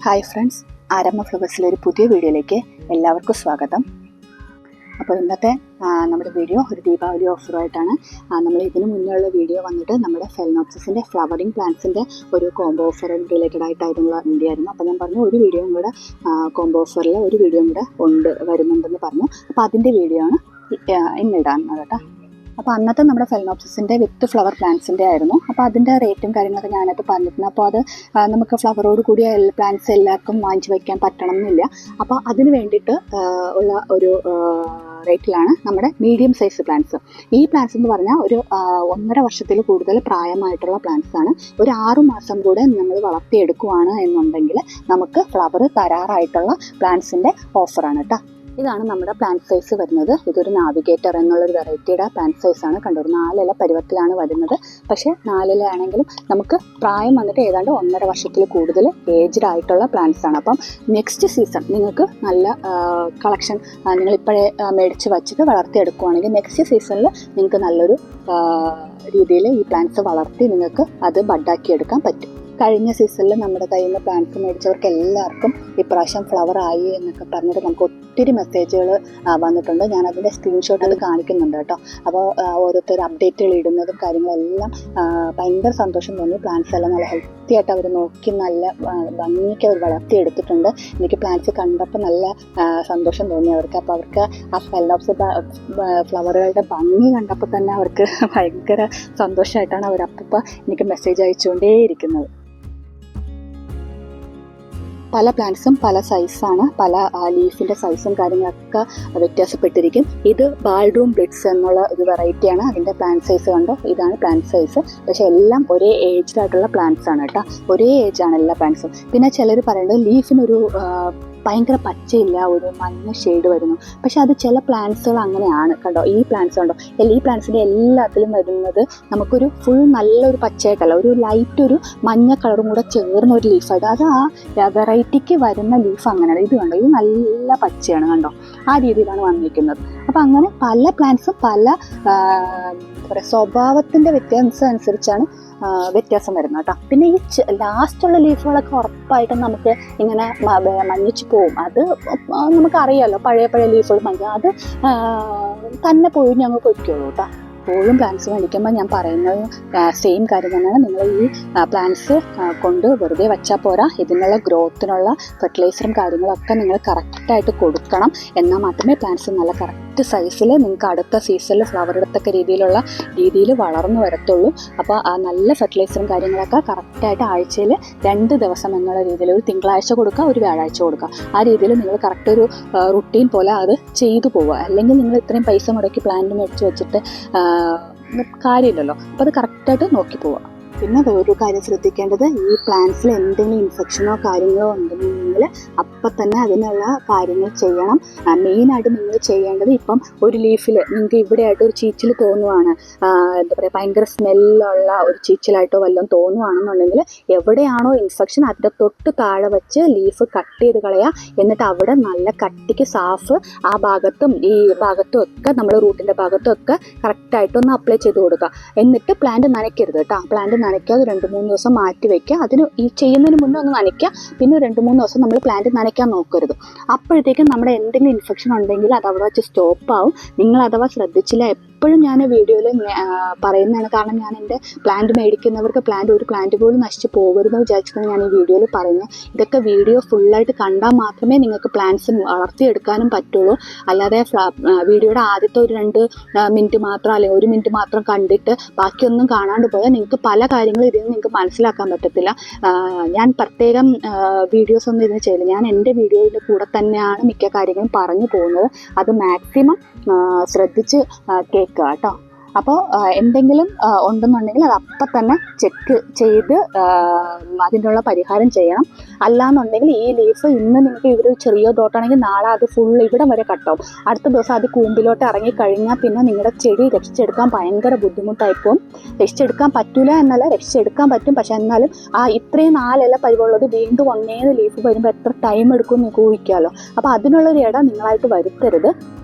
Hi friends, ആരംഭ ഫ്ലവേഴ്സിലെ ഒരു പുതിയ വീഡിയോയിലേക്ക് എല്ലാവർക്കും സ്വാഗതം. അപ്പോൾ ഇന്നത്തെ നമ്മുടെ വീഡിയോ ഒരു ദീപാവലി ഓഫറുമായിട്ടാണ്. നമ്മൾ ഇതിന് മുന്നേയുള്ള വീഡിയോ വന്നിട്ട് നമ്മുടെ ഫെലനോപ്സിസിൻ്റെ ഫ്ലവറിങ് പ്ലാന്റ്സിൻ്റെ ഒരു കോംബോ ഓഫർ റിലേറ്റഡ് ആയിട്ടായിരുന്നു ആയിരുന്നു. അപ്പോൾ ഞാൻ പറഞ്ഞു ഒരു വീഡിയോയും കൂടെ കോംബോ ഓഫറിൽ ഒരു വീഡിയോയും കൂടെ വരുന്നുണ്ടെന്ന് പറഞ്ഞു. അപ്പോൾ അതിൻ്റെ വീഡിയോ ആണ് ഇന്നിടാൻ കേട്ടോ. അപ്പോൾ അന്നത്തെ നമ്മുടെ ഫെലനോപ്സിസിൻ്റെ വിത്ത് ഫ്ലവർ പ്ലാന്റ്സിൻ്റെ ആയിരുന്നു. അപ്പോൾ അതിൻ്റെ റേറ്റും കാര്യങ്ങളൊക്കെ ഞാനത് പറഞ്ഞിരുന്നു. അപ്പോൾ അത് നമുക്ക് ഫ്ലവറോട് കൂടിയ പ്ലാന്റ്സ് എല്ലാവർക്കും വാങ്ങിച്ച് വയ്ക്കാൻ പറ്റണം എന്നില്ല. അപ്പോൾ അതിന് വേണ്ടിയിട്ട് ഉള്ള ഒരു റേറ്റിലാണ് നമ്മുടെ മീഡിയം സൈസ് പ്ലാന്റ്സ്. ഈ പ്ലാന്റ്സ് എന്ന് പറഞ്ഞാൽ ഒരു 1.5 വർഷത്തിൽ കൂടുതൽ പ്രായമായിട്ടുള്ള പ്ലാന്റ്സ് ആണ്. ഒരു 6 മാസം കൂടെ നമ്മൾ വളർത്തിയെടുക്കുകയാണ് എന്നുണ്ടെങ്കിൽ നമുക്ക് ഫ്ലവർ തരാറായിട്ടുള്ള പ്ലാന്റ്സിൻ്റെ ഓഫറാണ് കേട്ടോ. ഇതാണ് നമ്മുടെ പ്ലാന്റ് സൈസ് വരുന്നത്. ഇതൊരു നാവിഗേറ്റർ എന്നുള്ളൊരു വെറൈറ്റിയുടെ പ്ലാന്റ് സൈസാണ്. കണ്ടോ, ഒരു 4 ഇല പരുവത്തിലാണ് വരുന്നത്. പക്ഷേ 4 ഇല ആണെങ്കിലും നമുക്ക് പ്രായം വന്നിട്ട് ഏതാണ്ട് 1.5 വർഷത്തിൽ കൂടുതൽ ഏജ്ഡ് ആയിട്ടുള്ള പ്ലാന്റ്സ് ആണ്. അപ്പം നെക്സ്റ്റ് സീസൺ നിങ്ങൾക്ക് നല്ല കളക്ഷൻ നിങ്ങളിപ്പോഴേ മേടിച്ച് വച്ചിട്ട് വളർത്തിയെടുക്കുകയാണെങ്കിൽ നെക്സ്റ്റ് സീസണിൽ നിങ്ങൾക്ക് നല്ലൊരു രീതിയിൽ ഈ പ്ലാന്റ്സ് വളർത്തി നിങ്ങൾക്ക് അത് ബഡാക്കിയെടുക്കാൻ പറ്റും. കഴിഞ്ഞ സീസണിൽ നമ്മുടെ കയ്യിൽ നിന്ന് പ്ലാന്റ്സ് മേടിച്ചവർക്ക് എല്ലാവർക്കും ഇപ്രാവശ്യം ഫ്ലവർ ആയി എന്നൊക്കെ പറഞ്ഞിട്ട് നമുക്ക് ഒത്തിരി മെസ്സേജുകൾ വന്നിട്ടുണ്ട്. ഞാൻ അതിൻ്റെ സ്ക്രീൻഷോട്ടുകൾ കാണിക്കുന്നുണ്ട് കേട്ടോ. അപ്പോൾ ഓരോരുത്തർ അപ്ഡേറ്റുകൾ ഇടുന്നതും കാര്യങ്ങളെല്ലാം ഭയങ്കര സന്തോഷം തോന്നി. പ്ലാന്റ്സ് എല്ലാം നല്ല ഹെൽത്തി ആയിട്ട് അവർ നോക്കി നല്ല ഭംഗിക്ക് അവർ വളർത്തിയെടുത്തിട്ടുണ്ട്. എനിക്ക് പ്ലാന്റ്സ് കണ്ടപ്പോൾ നല്ല സന്തോഷം തോന്നി അവർക്ക്. അപ്പോൾ അവർക്ക് ആ ഫെലനോപ്സ് ഫ്ലവറുകളുടെ ഭംഗി കണ്ടപ്പോൾ തന്നെ അവർക്ക് ഭയങ്കര സന്തോഷമായിട്ടാണ് അവരപ്പോൾ എനിക്ക് മെസ്സേജ് അയച്ചുകൊണ്ടേയിരിക്കുന്നത്. പല പ്ലാന്റ്സും പല സൈസാണ്. പല ലീഫിൻ്റെ സൈസും കാര്യങ്ങളൊക്കെ വ്യത്യാസപ്പെട്ടിരിക്കും. ഇത് ബാൾഡൂം ബ്ലിറ്റ്സ് എന്നുള്ള ഒരു വെറൈറ്റിയാണ്. അതിൻ്റെ പ്ലാന്റ് സൈസ് കണ്ടോ, ഇതാണ് പ്ലാന്റ് സൈസ്. പക്ഷേ എല്ലാം ഒരേ ഏജ്ഡ് ആയിട്ടുള്ള പ്ലാന്റ്സ് ആണ് കേട്ടോ. ഒരേ ഏജാണ് എല്ലാ പ്ലാന്റ്സും. പിന്നെ ചിലർ പറയുന്നത് ലീഫിനൊരു ഭയങ്കര പച്ചയില്ല, ഒരു മഞ്ഞ ഷെയ്ഡ് വരുന്നു. പക്ഷെ അത് ചില പ്ലാന്റ്സുകൾ അങ്ങനെയാണ്. കണ്ടോ, ഈ പ്ലാന്റ്സ് കണ്ടോ, ഈ പ്ലാന്റ്സിൻ്റെ എല്ലാത്തിലും വരുന്നത് നമുക്കൊരു ഫുൾ നല്ലൊരു പച്ചയായിട്ടല്ല, ഒരു ലൈറ്റ് ഒരു മഞ്ഞ കളറും കൂടെ ചേർന്ന ഒരു ലീഫായിട്ട്. അത് ആ വെറൈറ്റിക്ക് വരുന്ന ലീഫ് അങ്ങനെയാണ്. ഇത് കണ്ടോ, ഇത് നല്ല പച്ചയാണ് കണ്ടോ, ആ രീതിയിലാണ് വന്നിരിക്കുന്നത്. അപ്പോൾ അങ്ങനെ പല പ്ലാന്റ്സും പല സ്വഭാവത്തിൻ്റെ വ്യത്യാസം അനുസരിച്ചാണ് വ്യത്യാസം വരുന്നത് കേട്ടോ. പിന്നെ ഈ ലാസ്റ്റുള്ള ലീഫുകളൊക്കെ ഉറപ്പായിട്ടും നമുക്ക് ഇങ്ങനെ മഞ്ഞിച്ച് പോവും. അത് നമുക്കറിയാമല്ലോ, പഴയ ലീഫുകൾ മഞ്ഞ അത് തന്നെ പോയി ഞങ്ങൾ പൊയ്ക്കുള്ളൂ കേട്ടോ. എപ്പോഴും പ്ലാന്റ്സ് മേടിക്കുമ്പോൾ ഞാൻ പറയുന്നത് സെയിം കാര്യം തന്നെയാണ്. നിങ്ങൾ ഈ പ്ലാന്റ്സ് കൊണ്ട് വെറുതെ വെച്ചാൽ പോരാ. ഇതിനുള്ള ഗ്രോത്തിനുള്ള ഫെർട്ടിലൈസറും കാര്യങ്ങളൊക്കെ നിങ്ങൾ കറക്റ്റായിട്ട് കൊടുക്കണം. എന്നാൽ മാത്രമേ പ്ലാന്റ്സ് നല്ല കറക്റ്റ് സൈസിൽ നിങ്ങൾക്ക് അടുത്ത സീസണിൽ ഫ്ലവർ എടുത്തൊക്കെ രീതിയിൽ വളർന്നു വരത്തുള്ളൂ. അപ്പോൾ ആ നല്ല ഫെർട്ടിലൈസറും കാര്യങ്ങളൊക്കെ കറക്റ്റായിട്ട് ആഴ്ചയിൽ 2 ദിവസം എന്നുള്ള രീതിയിൽ, ഒരു തിങ്കളാഴ്ച കൊടുക്കുക, ഒരു വ്യാഴാഴ്ച കൊടുക്കുക. ആ രീതിയിൽ നിങ്ങൾ കറക്റ്റ് ഒരു റുട്ടീൻ പോലെ അത് ചെയ്തു പോവുക. അല്ലെങ്കിൽ നിങ്ങൾ ഇത്രയും പൈസ മുടക്കി പ്ലാന്റ് മേടിച്ച് വെച്ചിട്ട് കാര്യമില്ലല്ലോ. അപ്പോൾ അത് കറക്റ്റായിട്ട് നോക്കി പോവുക. പിന്നെ വേറൊരു കാര്യം ശ്രദ്ധിക്കേണ്ടത്, ഈ പ്ലാന്റ്സിൽ എന്തെങ്കിലും ഇൻഫെക്ഷനോ കാര്യങ്ങളോ ഉണ്ടെന്നുണ്ടെങ്കിൽ അപ്പം തന്നെ അതിനുള്ള കാര്യങ്ങൾ ചെയ്യണം. മെയിനായിട്ട് നിങ്ങൾ ചെയ്യേണ്ടത്, ഇപ്പം ഒരു ലീഫിൽ നിങ്ങൾക്ക് ഇവിടെയായിട്ട് ഒരു ചീച്ചിൽ തോന്നുവാണ്, എന്താ പറയുക, ഭയങ്കര സ്മെല്ലുള്ള ഒരു ചീച്ചിലായിട്ടോ വല്ലതും തോന്നുവാണെന്നുണ്ടെങ്കിൽ എവിടെയാണോ ഇൻഫെക്ഷൻ അതിൻ്റെ തൊട്ട് താഴെ വെച്ച് ലീഫ് കട്ട് ചെയ്ത് കളയുക. എന്നിട്ട് അവിടെ നല്ല കട്ടിക്ക് സാഫ് ആ ഭാഗത്തും ഈ ഭാഗത്തും ഒക്കെ നമ്മൾ റൂട്ടിൻ്റെ ഭാഗത്തും ഒക്കെ കറക്റ്റായിട്ടൊന്ന് അപ്ലൈ ചെയ്ത് കൊടുക്കുക. എന്നിട്ട് പ്ലാന്റ് നനയ്ക്കരുത് കേട്ടോ. പ്ലാന്റ് നനയ്ക്കാതെ 2-3 ദിവസം മാറ്റി വയ്ക്കുക. അതിന് ഈ ചെയ്യുന്നതിന് മുന്നേ ഒന്ന് നനയ്ക്കുക. പിന്നെ 2-3 ദിവസം നമ്മൾ പ്ലാന്റ് നനയ്ക്കാൻ നോക്കരുത്. അപ്പോഴത്തേക്കും നമ്മുടെ എന്തെങ്കിലും ഇൻഫെക്ഷൻ ഉണ്ടെങ്കിൽ അത് അവിടെ വെച്ച് സ്റ്റോപ്പ് ആവും. നിങ്ങൾ അഥവാ ശ്രദ്ധിച്ചില്ല, എപ്പോഴും ഞാൻ വീഡിയോയിൽ പറയുന്നതാണ്. കാരണം ഞാൻ എൻ്റെ പ്ലാന്റ് മേടിക്കുന്നവർക്ക് ഒരു പ്ലാന്റ് പോലും നശിച്ച് പോകരുതെന്ന് വിചാരിച്ചിട്ടാണ് ഞാൻ ഈ വീഡിയോയിൽ പറയുന്നത്. ഇതൊക്കെ വീഡിയോ ഫുള്ളായിട്ട് കണ്ടാൽ മാത്രമേ നിങ്ങൾക്ക് പ്ലാന്റ്സ് വളർത്തിയെടുക്കാനും പറ്റുള്ളൂ. അല്ലാതെ വീഡിയോയുടെ ആദ്യത്തെ ഒരു 2 മിനിറ്റ് മാത്രം അല്ലെങ്കിൽ 1 മിനിറ്റ് മാത്രം കണ്ടിട്ട് ബാക്കിയൊന്നും കാണാണ്ട് പോയാൽ നിങ്ങൾക്ക് പല കാര്യങ്ങളും ഇതിൽ നിന്ന് നിങ്ങൾക്ക് മനസ്സിലാക്കാൻ പറ്റത്തില്ല. ഞാൻ പ്രത്യേകം വീഡിയോസ് ഒന്നും ഇതിന് ചെയ്യില്ല. ഞാൻ എൻ്റെ വീഡിയോയുടെ കൂടെ തന്നെയാണ് മിക്ക കാര്യങ്ങളും പറഞ്ഞു പോകുന്നത്. അത് മാക്സിമം ശ്രദ്ധിച്ച് കേൾക്കുക കേട്ടോ. അപ്പോൾ എന്തെങ്കിലും ഉണ്ടെന്നുണ്ടെങ്കിൽ അത് അപ്പം തന്നെ ചെക്ക് ചെയ്ത് അതിനുള്ള പരിഹാരം ചെയ്യണം. അല്ലാന്നുണ്ടെങ്കിൽ ഈ ലീഫ് ഇന്ന് നിങ്ങൾക്ക് ഇവിടെ ചെറിയ തോട്ടാണെങ്കിൽ നാളെ അത് ഫുൾ ഇവിടെ വരെ കട്ടാവും. അടുത്ത ദിവസം അത് കൂമ്പിലോട്ട് ഇറങ്ങിക്കഴിഞ്ഞാൽ പിന്നെ നിങ്ങളുടെ ചെടി രക്ഷിച്ചെടുക്കാൻ ഭയങ്കര ബുദ്ധിമുട്ടായിപ്പോവും. രക്ഷിച്ചെടുക്കാൻ പറ്റില്ല എന്നല്ല, രക്ഷിച്ചെടുക്കാൻ പറ്റും. പക്ഷെ എന്നാലും ഇത്രയും 4 ഇല പരിവുള്ളത് വീണ്ടും 1 ലീഫ് വരുമ്പോൾ എത്ര ടൈം എടുക്കും നിങ്ങൾക്ക് ഊഹിക്കാമല്ലോ. അപ്പോൾ അതിനുള്ളൊരു ഇടം നിങ്ങളായിട്ട് വരുത്തരുത്.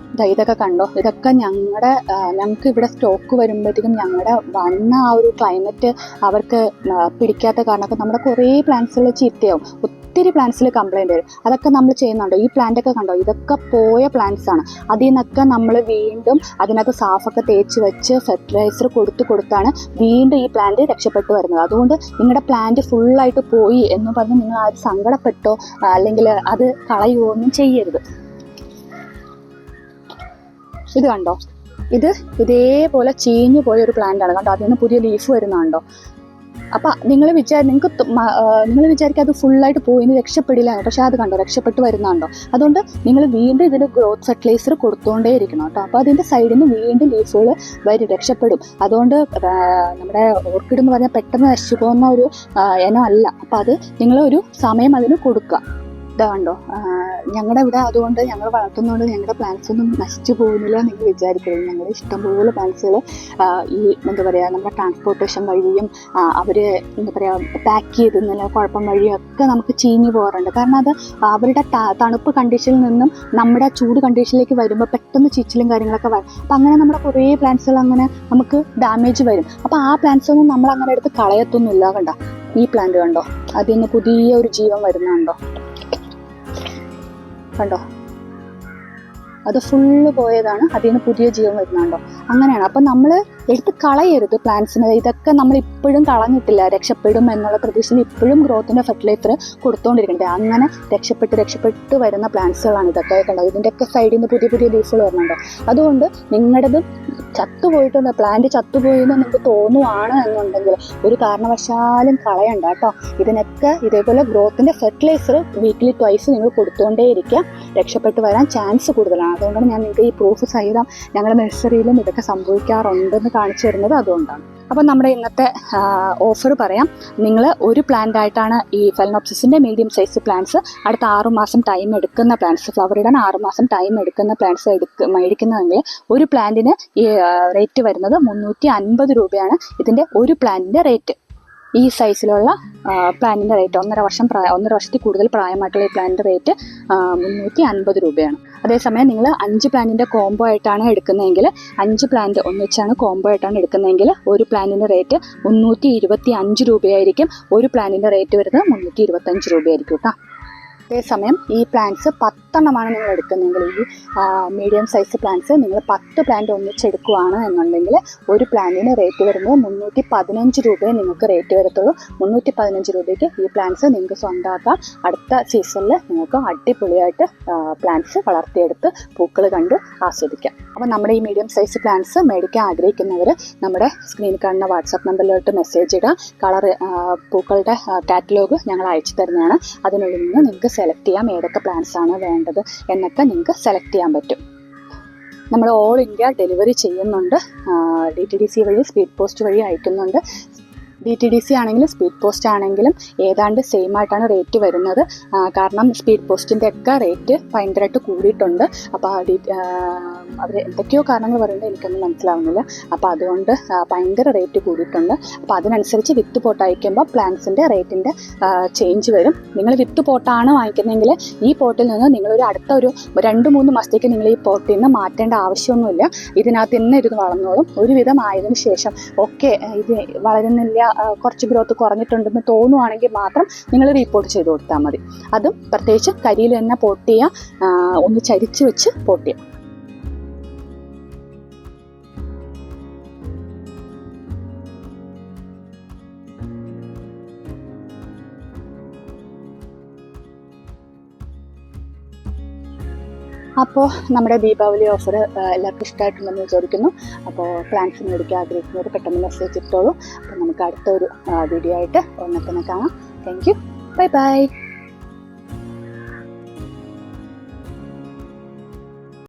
ഇതൊക്കെ കണ്ടോ, ഇതൊക്കെ ഞങ്ങൾക്ക് ഇവിടെ സ്റ്റോക്ക് വരുമ്പോഴത്തേക്കും ഞങ്ങളുടെ വന്ന ആ ഒരു ക്ലൈമറ്റ് അവർക്ക് പിടിക്കാത്ത കാരണമൊക്കെ നമ്മുടെ കുറേ പ്ലാന്റ്സുകൾ ചീത്തയാവും. ഒത്തിരി പ്ലാന്റ്സിൽ കംപ്ലൈൻറ്റ് വരും. അതൊക്കെ നമ്മൾ ചെയ്യുന്നുണ്ടോ? ഈ പ്ലാന്റൊക്കെ കണ്ടോ, ഇതൊക്കെ പോയ പ്ലാന്റ്സ് ആണ്. അതിൽ നിന്നൊക്കെ നമ്മൾ വീണ്ടും അതിനകത്ത് സാഫൊക്കെ തേച്ച് വെച്ച് ഫെർട്ടിലൈസർ കൊടുത്താണ് വീണ്ടും ഈ പ്ലാന്റ് രക്ഷപ്പെട്ടു വരുന്നത്. അതുകൊണ്ട് നിങ്ങളുടെ പ്ലാന്റ് ഫുള്ളായിട്ട് പോയി എന്ന് പറഞ്ഞ് നിങ്ങൾ ആരും സങ്കടപ്പെട്ടോ അല്ലെങ്കിൽ അത് കളയുകയോ ഒന്നും ചെയ്യരുത്. ഇത് കണ്ടോ, ഇത് ഇതേപോലെ ചീഞ്ഞു പോയ ഒരു പ്ലാന്റ് ആണ് കണ്ടോ, അതിൽ നിന്ന് പുതിയ ലീഫ് വരുന്നുണ്ടോ. അപ്പം നിങ്ങൾ വിചാരിക്കുക അത് ഫുള്ളായിട്ട് പോയിന് രക്ഷപ്പെടില്ല, പക്ഷെ അത് കണ്ടോ രക്ഷപ്പെട്ട് വരുന്നുണ്ടോ. അതുകൊണ്ട് നിങ്ങൾ വീണ്ടും ഇതിന് ഗ്രോത്ത് ഫെർട്ടിലൈസർ കൊടുത്തുകൊണ്ടേ ഇരിക്കണം കേട്ടോ. അപ്പോൾ അതിൻ്റെ സൈഡിൽ നിന്ന് വീണ്ടും ലീഫുകൾ വരും, രക്ഷപ്പെടും. അതുകൊണ്ട് നമ്മുടെ ഓർക്കിഡ് എന്ന് പറഞ്ഞാൽ പെട്ടെന്ന് നശിച്ചു പോകുന്ന ഒരു ഇനം അല്ല. അപ്പോൾ അത് നിങ്ങളൊരു സമയം അതിന് കൊടുക്കുക. ഇതാ കണ്ടോ, ഞങ്ങളുടെ ഇവിടെ അതുകൊണ്ട് ഞങ്ങൾ വളർത്തുന്നതുകൊണ്ട് ഞങ്ങളുടെ പ്ലാന്റ്സ് ഒന്നും നശിച്ചു പോകുന്നില്ല നിങ്ങൾ വിചാരിക്കരുത്. ഞങ്ങളുടെ ഇഷ്ടംപോലെ പ്ലാന്റ്സുകൾ ഈ എന്താ പറയുക നമ്മുടെ ട്രാൻസ്പോർട്ടേഷൻ വഴിയും അവർ എന്താ പറയുക പാക്ക് ചെയ്തെന്നുള്ള കുഴപ്പം വഴിയൊക്കെ നമുക്ക് ചീഞ്ഞു പോകാറുണ്ട്. കാരണം അത് അവരുടെ തണുപ്പ് കണ്ടീഷനിൽ നിന്നും നമ്മുടെ ചൂട് കണ്ടീഷനിലേക്ക് വരുമ്പോൾ പെട്ടെന്ന് ചീച്ചിലും കാര്യങ്ങളൊക്കെ വരും. അപ്പം അങ്ങനെ നമ്മുടെ കുറേ പ്ലാന്റ്സുകൾ അങ്ങനെ നമുക്ക് ഡാമേജ് വരും. അപ്പോൾ ആ പ്ലാന്റ്സ് ഒന്നും നമ്മൾ അങ്ങനെ എടുത്ത് കളയത്തൊന്നുമില്ല. കണ്ടോ ഈ പ്ലാന്റ് കണ്ടോ, അതിന് പുതിയ ഒരു ജീവൻ വരുന്നുണ്ടോ, കണ്ടോ അത് ഫുള്ള് പോയതാണ്, അതിൽ നിന്ന് പുതിയ ജീവൻ വരുന്നുണ്ടോ. അങ്ങനെയാണ്. അപ്പം നമ്മൾ എടുത്ത് കളയരുത് പ്ലാന്റ്സിന്. ഇതൊക്കെ നമ്മൾ ഇപ്പോഴും കളഞ്ഞിട്ടില്ല, രക്ഷപ്പെടും എന്നുള്ള പ്രതീക്ഷയിൽ ഇപ്പോഴും ഗ്രോത്തിൻ്റെ ഫെർട്ടിലൈസർ കൊടുത്തുകൊണ്ടിരിക്കുന്നത്. അങ്ങനെ രക്ഷപ്പെട്ട് വരുന്ന പ്ലാന്റ്സുകളാണ് ഇതൊക്കെ. കണ്ടോ ഇതിൻ്റെയൊക്കെ സൈഡിൽ നിന്ന് പുതിയ ലീഫുകൾ വരുന്നുണ്ടോ. അതുകൊണ്ട് നിങ്ങളുടേത് ചത്തുപോയിട്ടുണ്ട്, പ്ലാന്റ് ചത്തുപോയി എന്ന് നിങ്ങൾക്ക് തോന്നുവാണ് എന്നുണ്ടെങ്കിൽ ഒരു കാരണവശാലും കളയണ്ട കേട്ടോ. ഇതിനൊക്കെ ഇതേപോലെ ഗ്രോത്തിൻ്റെ ഫെർട്ടിലൈസർ വീക്കിലി ട്വൈസ് നിങ്ങൾ കൊടുത്തുകൊണ്ടേ ഇരിക്കുക, രക്ഷപ്പെട്ട് വരാൻ ചാൻസ് കൂടുതലാണ്. അതുകൊണ്ടാണ് ഞാൻ നിങ്ങൾക്ക് ഈ പ്രൂഫ് സഹിതം ഞങ്ങളുടെ നഴ്സറിയിലും ഇതൊക്കെ സംഭവിക്കാറുണ്ടെന്ന് കാണിച്ചു തരുന്നത്. അതുകൊണ്ടാണ്. അപ്പം നമ്മുടെ ഇന്നത്തെ ഓഫർ പറയാം. നിങ്ങൾ ഒരു പ്ലാന്റ് ആയിട്ടാണ് ഈ ഫെലനോപ്സിസിൻ്റെ മീഡിയം സൈസ് പ്ലാന്റ്സ് അടുത്ത 6 മാസം ടൈം എടുക്കുന്ന പ്ലാന്റ്സ്, ഫ്ലവർ ഇടാൻ 6 മാസം ടൈം എടുക്കുന്ന പ്ലാന്റ്സ് മേടിക്കുന്നതെങ്കിൽ ഒരു പ്ലാന്റിന് ഈ റേറ്റ് വരുന്നത് 350 രൂപയാണ് ഇതിൻ്റെ ഒരു പ്ലാന്റിൻ്റെ റേറ്റ്. ഈ സൈസിലുള്ള പ്ലാന്റിൻ്റെ റേറ്റ് 1.5 വർഷത്തിൽ കൂടുതൽ പ്രായമായിട്ടുള്ള ഈ പ്ലാന്റിൻ്റെ റേറ്റ് 350 രൂപയാണ്. അതേസമയം നിങ്ങൾ 5 പ്ലാന്റിൻ്റെ കോംബോ ആയിട്ടാണ് എടുക്കുന്നതെങ്കിൽ, 5 പ്ലാന്റ് ഒന്നിച്ചാണ് കോംബോ ആയിട്ടാണ് എടുക്കുന്നതെങ്കിൽ ഒരു പ്ലാന്റിൻ്റെ റേറ്റ് 325 രൂപയായിരിക്കും. ഒരു പ്ലാന്റിൻ്റെ റേറ്റ് വരുന്നത് 325 രൂപയായിരിക്കും കേട്ടോ. അതേസമയം ഈ പ്ലാന്റ്സ് 10 എണ്ണമാണ് നിങ്ങൾ എടുക്കുന്നതെങ്കിൽ, ഈ മീഡിയം സൈസ് പ്ലാന്റ്സ് നിങ്ങൾ 10 പ്ലാന്റ് ഒന്നിച്ചെടുക്കുകയാണ് എന്നുണ്ടെങ്കിൽ ഒരു പ്ലാന്റിന് റേറ്റ് വരുന്നത് 315 രൂപയെ നിങ്ങൾക്ക് റേറ്റ് വരത്തുള്ളൂ. 315 രൂപയ്ക്ക് ഈ പ്ലാന്റ്സ് നിങ്ങൾക്ക് സ്വന്തമാക്കാം. അടുത്ത സീസണിൽ നിങ്ങൾക്ക് അടിപൊളിയായിട്ട് പ്ലാന്റ്സ് വളർത്തിയെടുത്ത് പൂക്കൾ കണ്ട് ആസ്വദിക്കാം. അപ്പോൾ നമ്മുടെ ഈ മീഡിയം സൈസ് പ്ലാന്റ്സ് മേടിക്കാൻ ആഗ്രഹിക്കുന്നവർ നമ്മുടെ സ്ക്രീനിൽ കാണുന്ന വാട്സാപ്പ് നമ്പറിലോട്ട് മെസ്സേജ് ഇടുക. പൂക്കളുടെ കാറ്റലോഗ് ഞങ്ങൾ അയച്ചു തരുന്നതാണ്. അതിനുള്ളിൽ നിന്ന് നിങ്ങൾക്ക് സെലക്ട് ചെയ്യാം ഏതൊക്കെ പ്ലാന്റ്സ് ആണ് വേണ്ടത് എന്നൊക്കെ നിങ്ങൾക്ക് സെലക്ട് ചെയ്യാൻ പറ്റും. നമ്മൾ ഓൾ ഇന്ത്യ ഡെലിവറി ചെയ്യുന്നുണ്ട്. DTDC വഴി, സ്പീഡ് പോസ്റ്റ് വഴി അയക്കുന്നുണ്ട്. DTDC ആണെങ്കിലും സ്പീഡ് പോസ്റ്റ് ആണെങ്കിലും ഏതാണ്ട് സെയിം ആയിട്ടാണ് റേറ്റ് വരുന്നത്. കാരണം സ്പീഡ് പോസ്റ്റിൻ്റെ ഒക്കെ റേറ്റ് ഭയങ്കരമായിട്ട് കൂടിയിട്ടുണ്ട്. അപ്പോൾ അവർ എന്തൊക്കെയോ കാരണങ്ങൾ പറയുന്നത് എനിക്കൊന്നും മനസ്സിലാവുന്നില്ല. അപ്പോൾ അതുകൊണ്ട് ഭയങ്കര റേറ്റ് കൂടിയിട്ടുണ്ട്. അപ്പോൾ അതിനനുസരിച്ച് വിത്ത് പോട്ട് അയക്കുമ്പോൾ പ്ലാന്റ്സിൻ്റെ റേറ്റിൻ്റെ ചേഞ്ച് വരും. നിങ്ങൾ വിത്ത് പോട്ടാണ് വാങ്ങിക്കുന്നതെങ്കിൽ ഈ പോട്ടിൽ നിന്ന് നിങ്ങളൊരു അടുത്ത ഒരു 2-3 മാസത്തേക്ക് നിങ്ങൾ ഈ പോട്ടിൽ നിന്ന് മാറ്റേണ്ട ആവശ്യമൊന്നുമില്ല. ഇതിനകത്ത് തന്നെ ഇരുന്ന് വളർന്നോളും. ഒരുവിധം ആയതിനു ശേഷം ഓക്കെ ഇത് വളരുന്നില്ല, കുറച്ച് ഗ്രോത്ത് കുറഞ്ഞിട്ടുണ്ടെന്ന് തോന്നുവാണെങ്കിൽ മാത്രം നിങ്ങൾ റീപോർട്ട് ചെയ്ത് കൊടുത്താൽ മതി. അതും പ്രത്യേകിച്ച് കരിയിൽ തന്നെ പോട്ട് ചെയ്യുക, ഒന്ന് ചരിച്ച് വെച്ച് പോട്ട് ചെയ്യുക. അപ്പോൾ നമ്മുടെ ദീപാവലി ഓഫർ എല്ലാവർക്കും ഇഷ്ടമായിട്ടുണ്ടെന്ന് വിചാരിക്കുന്നു. അപ്പോൾ പ്ലാന്റ്സ് മേടിക്കാൻ ആഗ്രഹിക്കുന്നവർ പെട്ടെന്ന് മെസ്സേജ് ഇട്ടോളൂ. അപ്പോൾ നമുക്ക് അടുത്തൊരു വീഡിയോ ആയിട്ട് ഒന്നൊക്കെ കാണാം. Thank you. Bye bye.